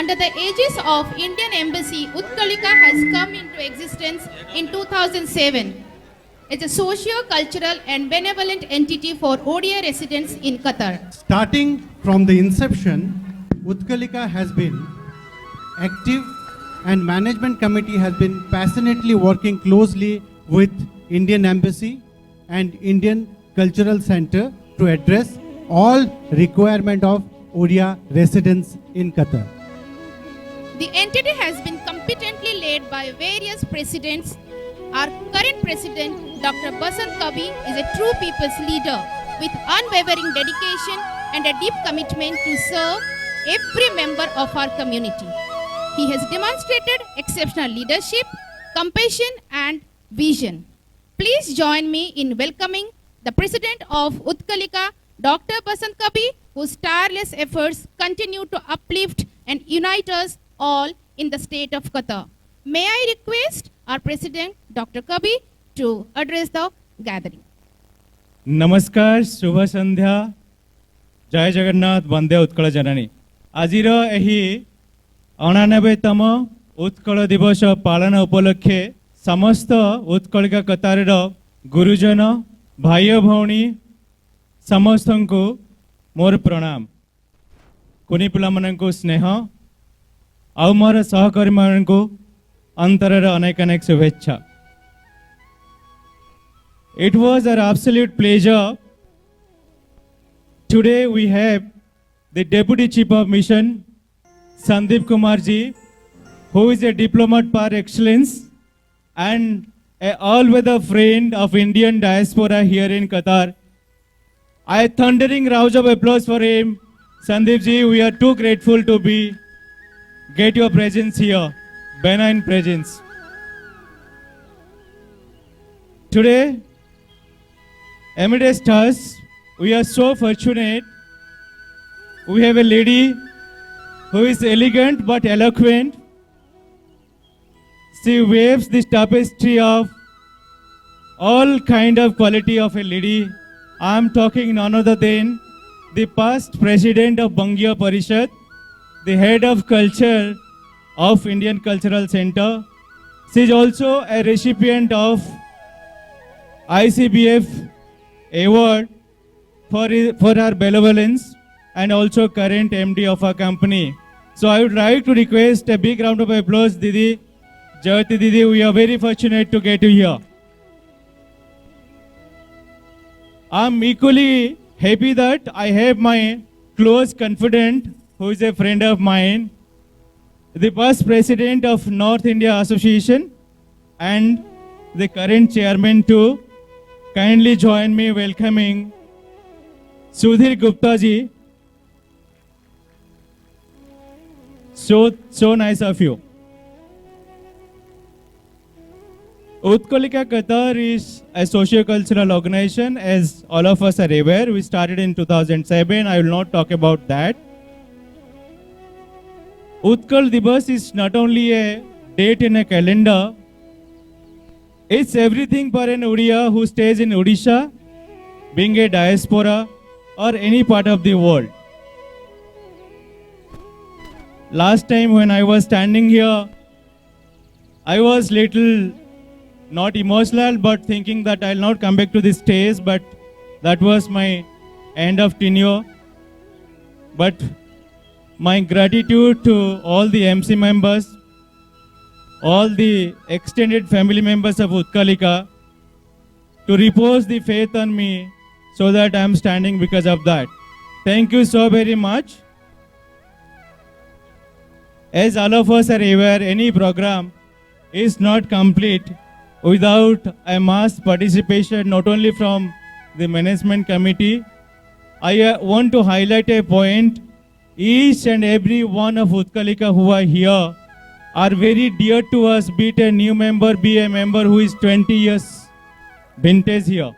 under the aegis of Indian Embassy, Utkalika has come into existence in 2007. It's a socio-cultural and benevolent entity for ODI residents in Qatar. Starting from the inception, Utkalika has been active and management committee has been passionately working closely with Indian Embassy and Indian Cultural Center to address all requirement of ODI residents in Qatar. The entity has been competently led by various presidents. Our current president, Dr. Basant Kabi, is a true people's leader with unwavering dedication and a deep commitment to serve every member of our community. He has demonstrated exceptional leadership, compassion, and vision. Please join me in welcoming the President of Utkalika, Dr. Basant Kabi, whose tireless efforts continue to uplift and unite us all in the state of Qatar. May I request our President, Dr. Kabi, to address the gathering. नमस्कार शुभ संध्या जय जगन्नाथ वंदे उत्कल जननी आजिर एही 89तम उत्कल दिवस पालन उपलक्षे समस्त उत्कलिका कतार गुरुजन भाई भौणी समस्त को मोर प्रणाम कुनी पिला माननकु स्नेह आउ मोर सहकर्मी माननकु अंतरर अनेक अनेक शुभेच्छा. It was our absolute pleasure. Today we have the Deputy Chief of Mission, Sandeep Kumar ji, who is a diplomat par excellence and a all-weather friend of Indian diaspora here in Qatar. A thundering rouse of applause for him. Sandeep ji, we are too grateful to get your presence here, benign presence. Today, amidst us, we are so fortunate. We have a lady who is elegant but eloquent. She waves this tapestry of all kind of quality of a lady. I am talking none other than the past president of Bangiya Parishad, the head of culture of Indian Cultural Center. She is also a recipient of ICBF award for her benevolence and also current MD of our company. So I would like to request a big round of applause, Didi. Jayati Didi, we are very fortunate to get you here. I'm equally happy that I have my close confidant who is a friend of mine, the past president of North India Association and the current chairman too. Kindly join me welcoming Sudhir Gupta ji. So nice of you. Utkalika Qatar is a socio-cultural organization, as all of us are aware. We started in 2007. I will not talk about that. Utkal Divas is not only a date in a calendar, it's everything for an Odia who stays in Odisha, being a diaspora or any part of the world. Last time when I was standing here, I was little not emotional but thinking that I'll not come back to this stage, but that was my end of tenure. But my gratitude to all the MC members, all the extended family members of Utkalika to repose the faith on me so that I am standing because of that. Thank you so very much. As all of us are aware, any program is not complete without a mass participation not only from the management committee. I want to highlight a point. Each and every one of Utkalika who are here are very dear to us, be it a new member, be a member who is 20 years vintage here.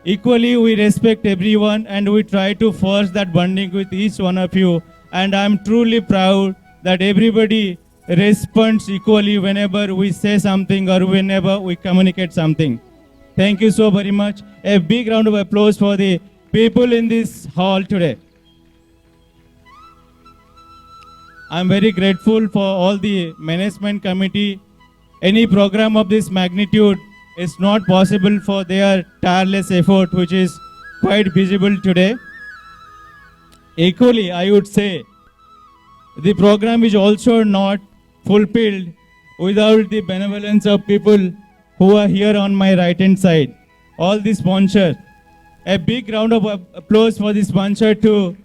Equally, we respect everyone and we try to force that bonding with each one of you. And I'm truly proud that everybody responds equally whenever we say something or whenever we communicate something. Thank you so very much. A big round of applause for the people in this hall today. I'm very grateful for all the management committee. Any program of this magnitude is not possible for their tireless effort, which is quite visible today. Equally, I would say the program is also not fulfilled without the benevolence of people who are here on my right hand side. All the sponsors. A big round of applause for the sponsor to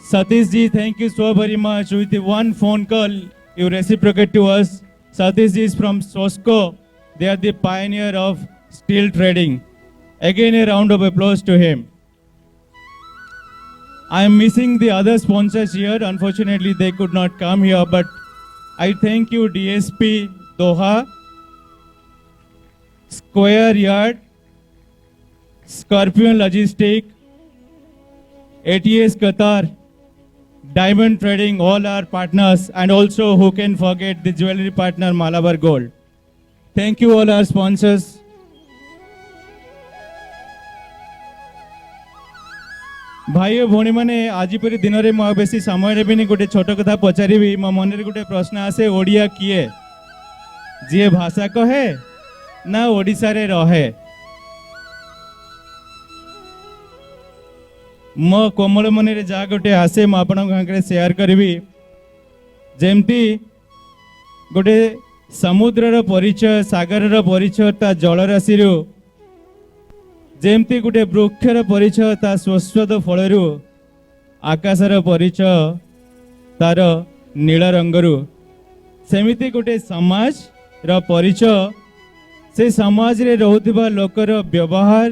Satish ji. Thank you so very much. With the one phone call you reciprocate to us. Satish ji is from Sosco. They are the pioneer of steel trading. Again, a round of applause to him. I am missing the other sponsors here. Unfortunately, they could not come here, but I thank you, DSP Doha, Square Yard, Scorpion Logistic, ATS Qatar, Diamond Trading, all our partners, and also who can forget the jewelry partner Malabar Gold. Thank you all our sponsors. भाई और भौणी मैंने आज परी दिन में मुझे बेसी समय भी गोटे छोट कथा पचारि मो मन गोटे प्रश्न आसे ओडिया किए जी भाषा कहे ना ओडिशा रे रहे मो कोमल मन रे जा गोटे आसे मु आपन शेयर करी जेमती गोटे समुद्रर परिचय सागर परिचय ता जलराशि जेमती गोटे वृक्षर परिचय ता शाश्वत फलरू आकाशर परिचय तार नील रंगरू सेमिति गोटे समाज र परिचय से समाज रे रहउथिबा लोकर व्यवहार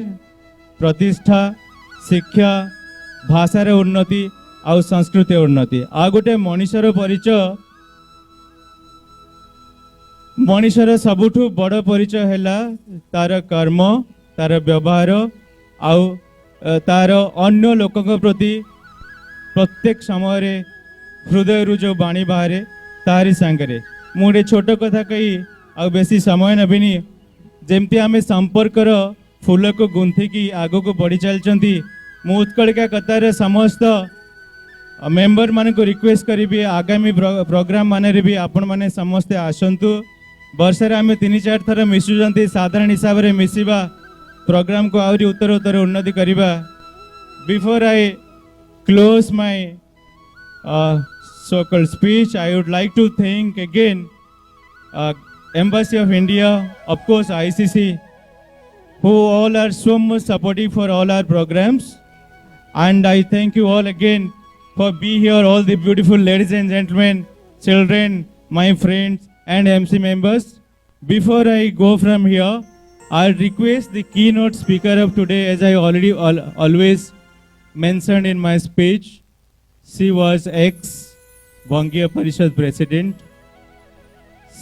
प्रतिष्ठा शिक्षा भाषार उन्नति आउ संस्कृति उन्नति आ गोटे मनुष्यर परिचय मनुष्यर सबुठु बड़ परिचय हैला तार कर्म तार व्यवहार आउ तार अन्य लोकों प्रति प्रत्येक समय हृदय जो बाणी बाहर तारी सांगरे मुझे छोट कथा कही आ बेसी समय नबिनी जेमती आमे संपर्कर फूल को गुंथिकी आग को बढ़ी चलती मु उत्कलिका कतार समस्त मेंबर मान को रिक्वेस्ट करी आगामी प्रोग्राम मान भी आपण मैंने समस्ते आसतु वर्षे आम 3-4 थर मिशुंट साधारण हिसाब से मिसवा प्रोग्राम को आहरी उत्तर उत्तर उन्नति करवा before I close my so-called speech I would like to thank again Embassy of India, of course ICC, who all are so much supportive for all our programs, and I thank you all again for being here, all the beautiful ladies and gentlemen, children, my friends and MC members. Before I go from here, I'll request the keynote speaker of today, as I already always mentioned in my speech. She was ex-Bhangiya Parishad President.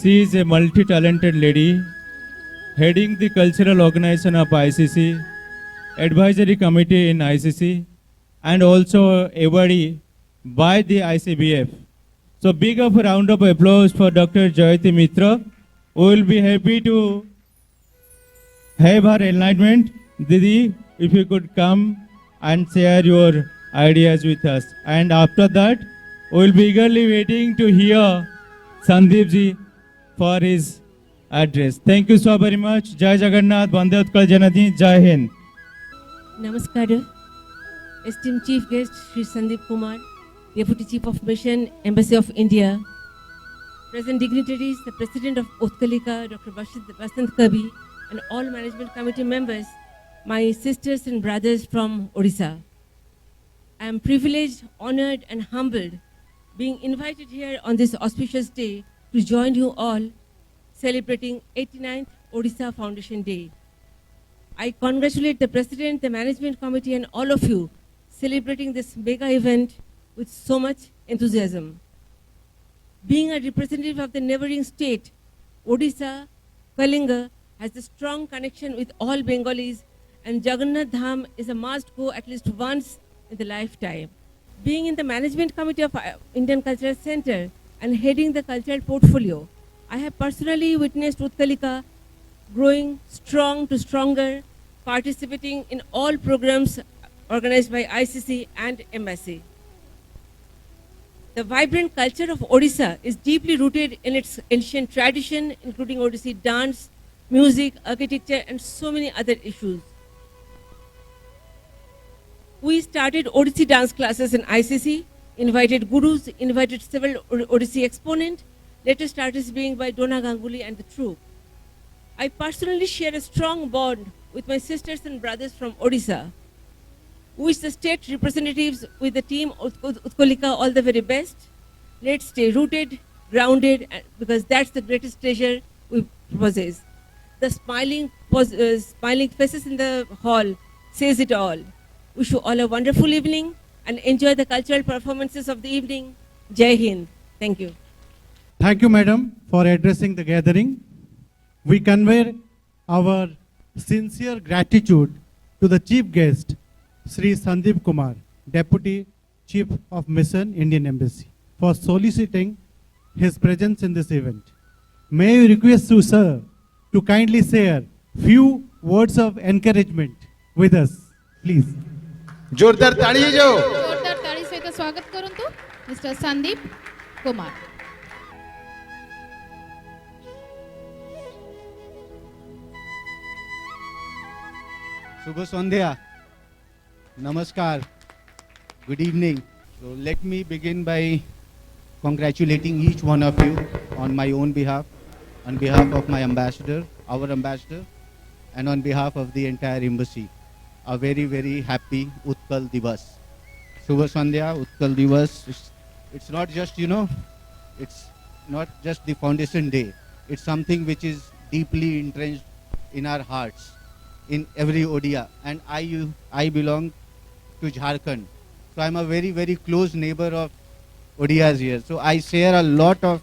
She is a multi-talented lady, heading the cultural organization of ICC, advisory committee in ICC, and also awardee by the ICBF. So big of a round of applause for Dr. Jayati Mitra. We will be happy to have her enlightenment. Didi, if you could come and share your ideas with us. And after that, we will be eagerly waiting to hear Sandeep ji for his address. Thank you so very much. Jai Jagannath, Vande Utkal Janani, Jai Hind. Namaskar. Esteemed Chief Guest, Shri Sandeep Kumar, Deputy Chief of Mission, Embassy of India, present dignitaries, the President of Utkalika, Dr. Basant Kabi, and all Management Committee members, my sisters and brothers from Odisha. I am privileged, honored, and humbled being invited here on this auspicious day to join you all celebrating 89th Odisha Foundation Day. I congratulate the President, the Management Committee, and all of you celebrating this mega event with so much enthusiasm. Being a representative of the neighboring state, Odisha, Kalinga has a strong connection with all Bengalis, and Jagannath Dham is a must-go at least once in the lifetime. Being in the Management Committee of Indian Cultural Center and heading the cultural portfolio, I have personally witnessed Utkalika growing strong to stronger, participating in all programs organized by ICC and Embassy. The vibrant culture of Odisha is deeply rooted in its ancient tradition, including Odissi dance, music, architecture, and so many other issues. We started Odissi dance classes in ICC, invited gurus, invited several Odissi exponents, latest artists being by Dona Ganguly and the troupe. I personally share a strong bond with my sisters and brothers from Odisha. Wish the state representatives with the team Utkolika all the very best. Let's stay rooted, grounded, because that's the greatest treasure we possess. The smiling faces in the hall says it all. Wish you all a wonderful evening and enjoy the cultural performances of the evening. Jai Hind. Thank you. Thank you, madam, for addressing the gathering. We convey our sincere gratitude to the chief guest, Sri Sandeep Kumar, Deputy Chief of Mission, Indian Embassy, for soliciting his presence in this event. May I request you, sir, to kindly share few words of encouragement with us, please. जोरदार ताड़ी जो जोरदार ताळी सहित स्वागत करंतु mister Sandeep Kumar. शुभ संध्या नमस्कार good evening. So let me begin by congratulating each one of you on my own behalf, on behalf of my ambassador, our ambassador, and on behalf of the entire embassy. A very, very happy Utkal Divas. Shubha Sandhya, Utkal Divas. It's not just, it's not just the foundation day. It's something which is deeply entrenched in our hearts, in every Odia. And I belong to Jharkhand. So I'm a very, very close neighbor of Odiyas here. So I share a lot of,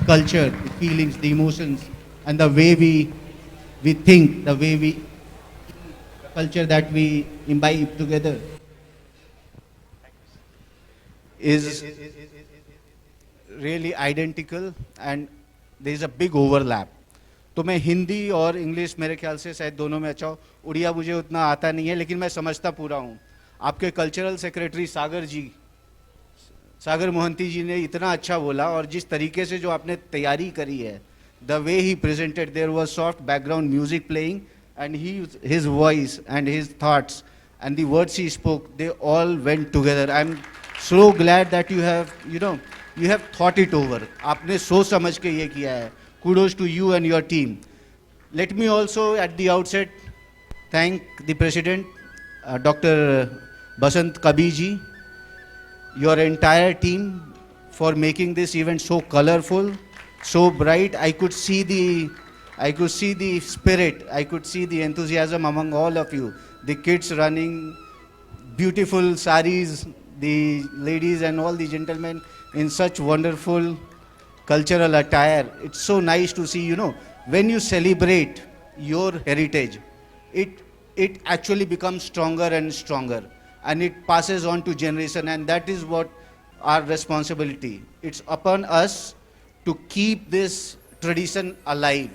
culture, the feelings, the emotions, and the way we think, the way we culture that we imbibe together is really identical, and there is a big overlap. तो मैं हिंदी और English मेरे ख्याल से शायद दोनों में अच्छा हूँ. उड़िया मुझे उतना आता नहीं है, लेकिन मैं समझता पूरा हूँ. आपके कल्चरल सेक्रेटरी सागर मोहंती जी ने इतना अच्छा बोला, और जिस तरीके से जो आपने तैयारी करी है, the way he presented, there was soft background music playing, and his voice and his thoughts and the words he spoke, they all went together. I'm so glad that you have thought it over. आपने सोच समझ के ये किया है. Kudos to you and your team. Let me also at the outset thank the President, Dr. Basant Kabi ji, your entire team for making this event so colorful, so bright. I could see the spirit, I could see the enthusiasm among all of you. The kids running, beautiful saris, the ladies and all the gentlemen in such wonderful cultural attire. It's so nice to see, when you celebrate your heritage, it actually becomes stronger and stronger, and it passes on to generation, and that is what our responsibility. It's upon us to keep this tradition alive,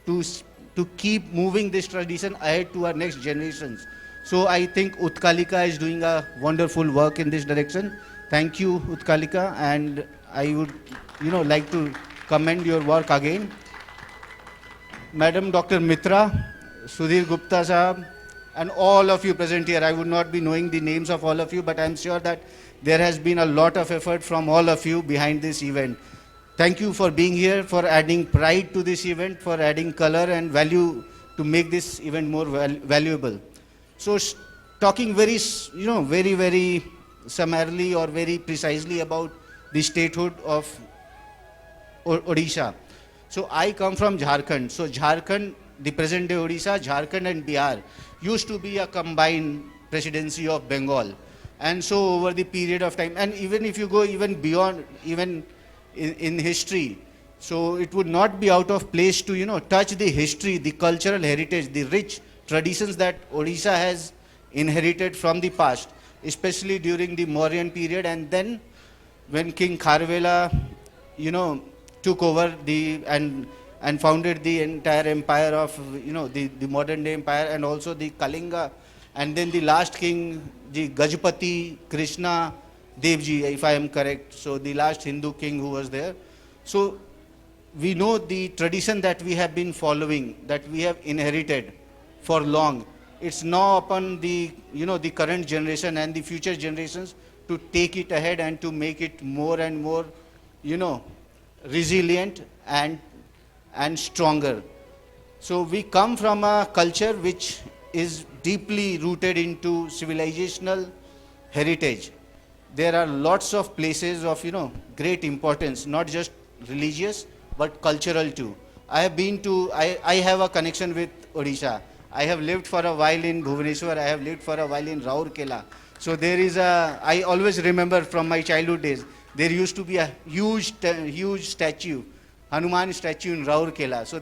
to keep moving this tradition ahead to our next generations. So I think Utkalika is doing a wonderful work in this direction. Thank you, Utkalika, and I would like to commend your work again. Madam Dr. Mitra, Sudhir Gupta Sahab, and all of you present here. I would not be knowing the names of all of you, but I'm sure that there has been a lot of effort from all of you behind this event. Thank you for being here, for adding pride to this event, for adding color and value to make this event more valuable. So talking very, very, very summarily or very precisely about the statehood of Odisha. So I come from Jharkhand. So Jharkhand, the present day Odisha, Jharkhand and Bihar used to be a combined presidency of Bengal. And so over the period of time, and even if you go even beyond, even in history, so it would not be out of place to, touch the history, the cultural heritage, the rich traditions that Odisha has inherited from the past, especially during the Mauryan period. And then when King Kharvela, took over and founded the entire empire of, the modern day empire, and also the Kalinga. And then the last king, the Gajapati Krishna, Devji, if I am correct. So the last Hindu king who was there. So we know the tradition that we have been following, that we have inherited for long. It's now upon the, the current generation and the future generations to take it ahead and to make it more and more, resilient and stronger. So we come from a culture which is deeply rooted into civilizational heritage. There are lots of places of, great importance, not just religious, but cultural too. I have a connection with Odisha. I have lived for a while in Bhubaneswar. I have lived for a while in Raurkela. So there is I always remember from my childhood days, there used to be a huge statue, Hanuman statue in Raurkela. So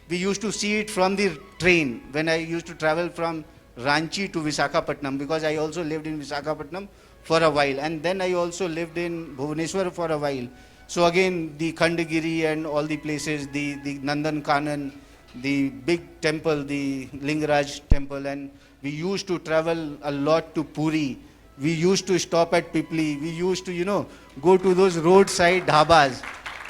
we used to see it from the train when I used to travel from Ranchi to Visakhapatnam, because I also lived in Visakhapatnam for a while. And then I also lived in Bhubaneswar for a while. So again, the Khandagiri and all the places, the Nandan Kanan, the big temple, the Lingaraj temple, and we used to travel a lot to Puri. We used to stop at Pipli. We used to, go to those roadside dhabas.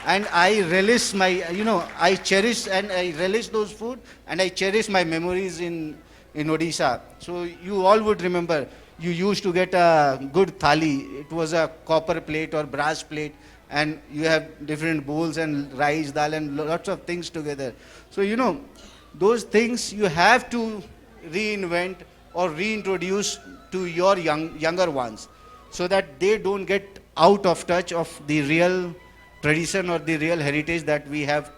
And I relish I cherish and I relish those food, and I cherish my memories in Odisha. So you all would remember, you used to get a good thali. It was a copper plate or brass plate, and you have different bowls and rice, dal, and lots of things together. So, those things you have to reinvent or reintroduce to your younger ones, so that they don't get out of touch of the real tradition or the real heritage that we have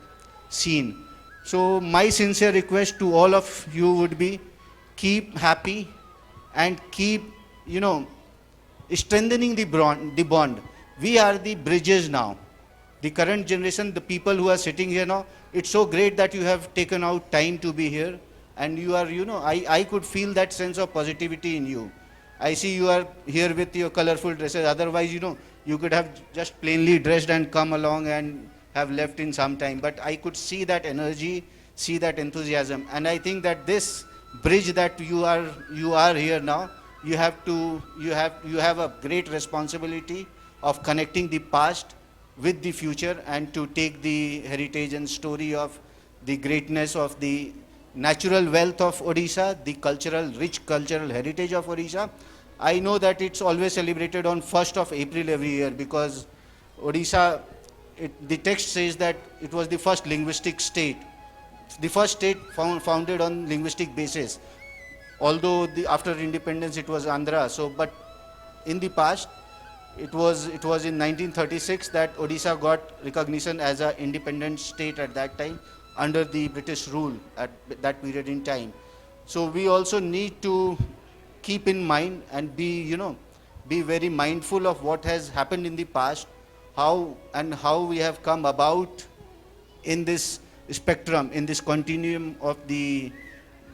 seen. So my sincere request to all of you would be, keep happy and keep, strengthening the bond. We are the bridges now. The current generation, the people who are sitting here now, it's so great that you have taken out time to be here. And you are, I could feel that sense of positivity in you. I see you are here with your colorful dresses. Otherwise, you could have just plainly dressed and come along and have left in some time. But I could see that energy, see that enthusiasm. And I think that this bridge that you are here now, you have a great responsibility of connecting the past with the future, and to take the heritage and story of the greatness of the natural wealth of Odisha, the rich cultural heritage of Odisha. I know that it's always celebrated on 1st of April every year, because Odisha, the text says that it was the first linguistic state, the first state founded on linguistic basis. Although after independence it was Andhra. So, but in the past, it was in 1936 that Odisha got recognition as an independent state at that time, under the British rule at that period in time. So we also need to keep in mind and be very mindful of what has happened in the past, how we have come about in this spectrum, in this continuum of the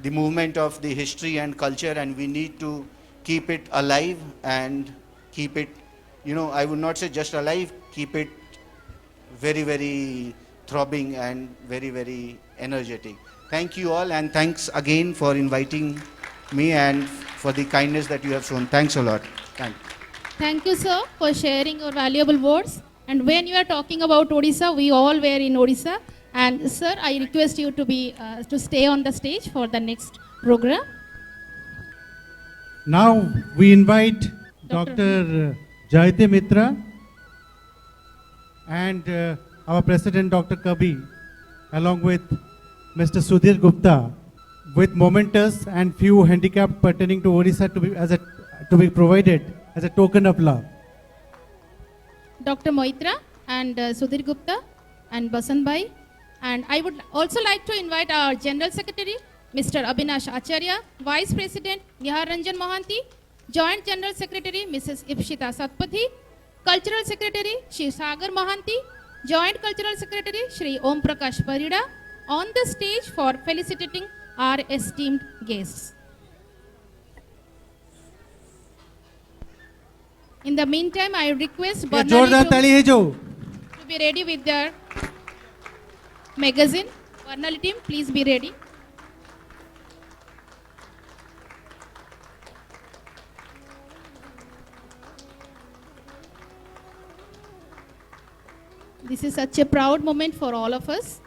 movement of the history and culture, and we need to keep it alive and keep it, I would not say just alive, keep it very, very throbbing and very, very energetic. Thank you all, and thanks again for inviting me and for the kindness that you have shown. Thanks a lot. Thank you, sir, for sharing your valuable words. And when you are talking about Odisha, we all were in Odisha. And sir, I request you to stay on the stage for the next program. Now we invite Dr. Dr. Jayate Mitra and our President Dr. Kabi, along with Mr. Sudhir Gupta, with momentous and few handicap pertaining to Odisha to be provided as a token of love. Dr. Moitra and Sudhir Gupta and Basant Bhai. And I would also like to invite our General Secretary, Mr. Abhinash Acharya, Vice President Nihar Ranjan Mohanty, Joint General Secretary Mrs. Ipshita Satpathy, Cultural Secretary Shri Sagar Mohanty, Joint Cultural Secretary Shri Om Prakash Parida, on the stage for felicitating our esteemed guests. In the meantime, I request जोरदार ताली है जो to be ready with their magazine. Barnali team, please be ready. This is such a proud moment for all of us.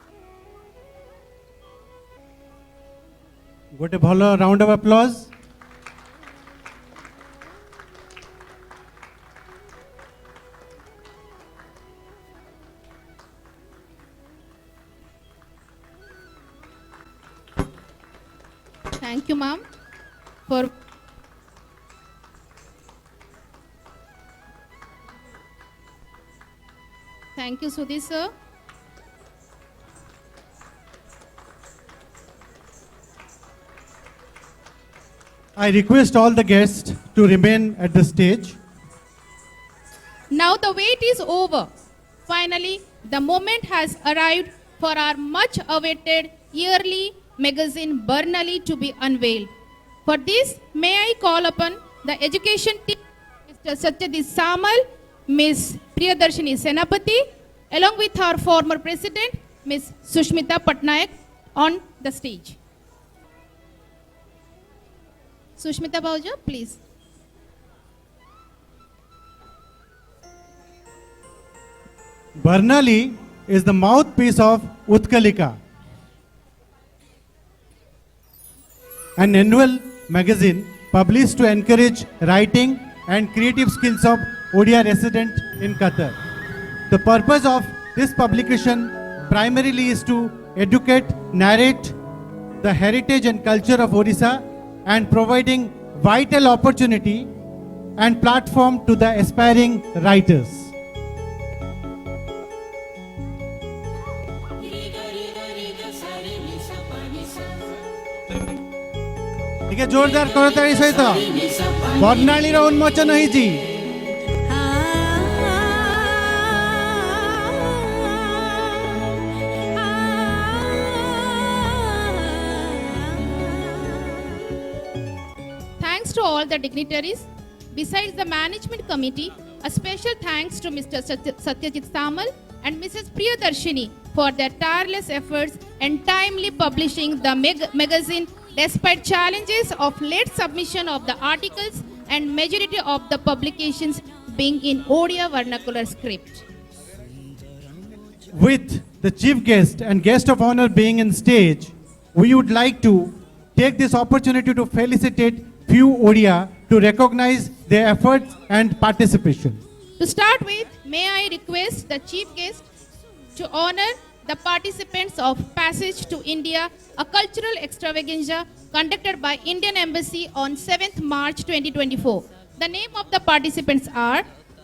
Got a bhalo round of applause. Thank you, ma'am, for Thank you, Sudhi sir. I request all the guests to remain at the stage. Now the wait is over. Finally, the moment has arrived for our much awaited yearly magazine Bernali to be unveiled. For this, may I call upon the education team, Mr. Satyajit Samal, Ms. Priyadarshini Senapati, along with our former president, Ms. Sushmita Patnaik, on the stage. Sushmita Bauja, please. Bernali is the mouthpiece of Utkalika, an annual magazine published to encourage writing and creative skills of Odia resident in Qatar. The purpose of this publication primarily is to educate, narrate the heritage and culture of Odisha and providing vital opportunity and platform to the aspiring writers. ठीक है जोरदार करताली सहित बर्णाली उन्मोचन होइछि Thanks to all the dignitaries. Besides the management committee, a special thanks to Mr. Satyajit Samal and Mrs. Priyadarshini for their tireless efforts and timely publishing the magazine despite challenges of late submission of the articles and majority of the publications being in Odia vernacular script. With the chief guest and guest of honor being in stage, we would like to take this opportunity to felicitate few Odia to recognize their efforts and participation. To start with, may I request the chief guest to honor the participants of Passage to India, a cultural extravaganza conducted by Indian Embassy on 7th March 2024. The name of the participants are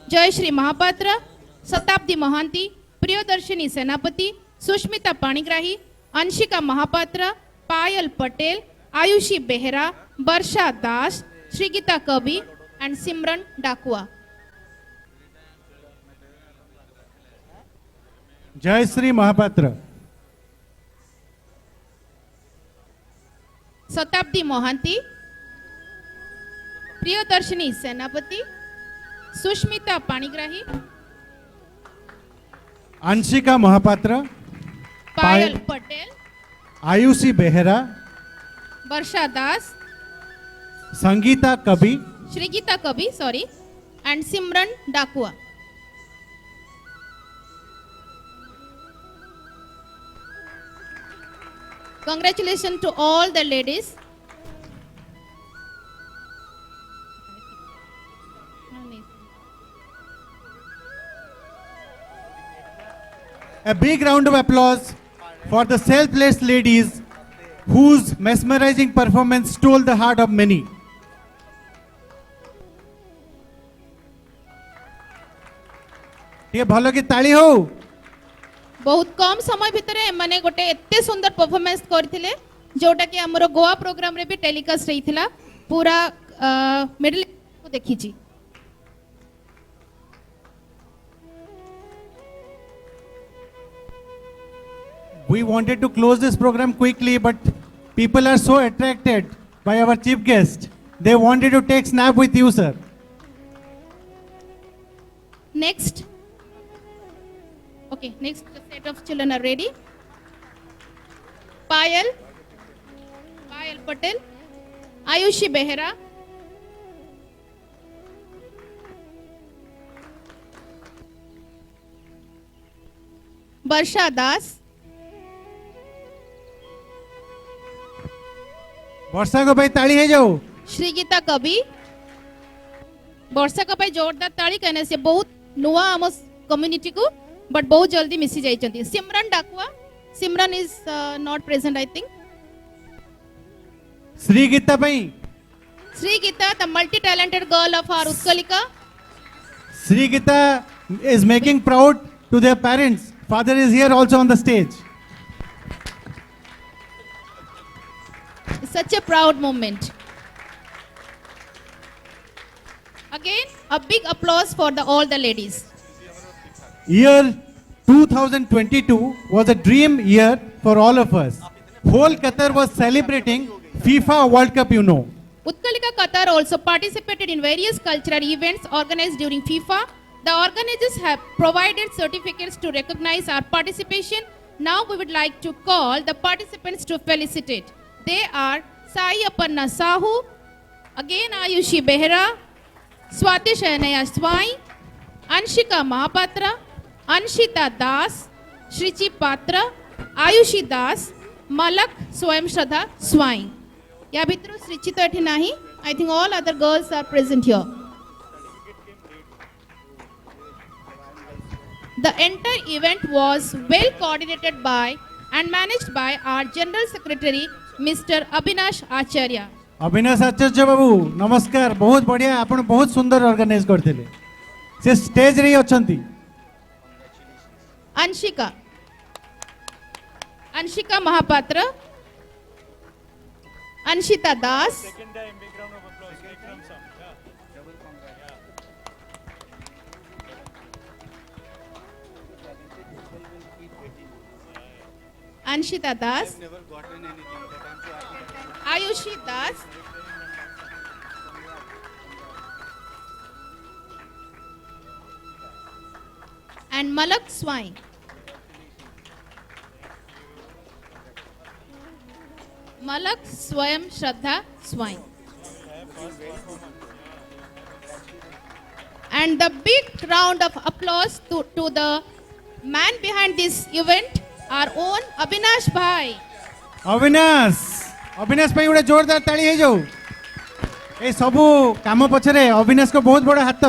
Jayashri Mahapatra, Satabdi Mohanty, Priyadarshini Senapati, Sushmita Panigrahi, Anshika Mahapatra, Payal Patel, Ayushi Behera, Barsha Das, Shrigita Kabi, and Simran Dakwa. Jayashree Mahapatra, Satabdi Mohanty, Priyadarshini Senapati, Sushmita Panigrahi, Anshika Mahapatra, Payal Patel, Ayushi Behera, Barsha Das, Sangeeta Kabi, Shrigita Kabi, and Simran Dakwa. Congratulations to all the ladies. A big round of applause for the selfless ladies whose mesmerizing performance stole the heart of many. ये भलो की ताली हो बहुत कम समय भितर माने गोटे एते सुंदर परफॉर्मेंस करथिले जोटा कि हमरो गोवा प्रोग्राम रे भी टेलीकास्ट रहिथिला पूरा मिडिल को देखिची. We wanted to close this program quickly, but people are so attracted by our chief guest. They wanted to take snap with you, sir. Next. Okay, next set of children are ready. Payal Patel, Ayushi Behera, Barsha Das, वर्षा को भाई ताली है जाओ श्रीगीता कवि। वर्षा का भाई जोरदार ताली कहने से बहुत नुआ आम कम्युनिटी को बट बहुत जल्दी मिसी जाइछंती। Simran Dakua, Simran is not present I think. Shri Gita भाई Sri Gita, the multi-talented girl of our Utkalika. Sri Gita is making proud to their parents. Father is here also on the stage. It's such a proud moment. Again, a big applause for all the ladies. Year 2022 was a dream year for all of us. Whole Qatar was celebrating FIFA World Cup, you know. Utkalika Qatar also participated in various cultural events organized during FIFA. The organizers have provided certificates to recognize our participation. Now we would like to call the participants to felicitate. They are Sai Aparna Sahu, again Ayushi Behra, Swati Shayanaya Swai, Anshika Mahapatra, Anshita Das, Shrichi Patra, Ayushi Das, Malak Swayam Shraddha Swai. या भितर श्रीची तो एठी नाही. I think all other girls are present here. The entire event was well coordinated by and managed by our General Secretary, Mr. Abhinash Acharya. Avinash आचार्य बाबू नमस्कार बहुत बढ़िया आपण बहुत सुंदर ऑर्गेनाइज करथिले से स्टेज रे अछंती Anshika Mahapatra, Anshita Das, Anshita Das, Ayushi Das, and Malak Swai. Malak Swayam Shraddha Swai. And the big round of applause to the man behind this event, our own Abhinash Bhai. Avinash भाई गोटे जोरदार ताली है जो ए सबू काम पछरे अविनाश को बहुत बड़ा हाथ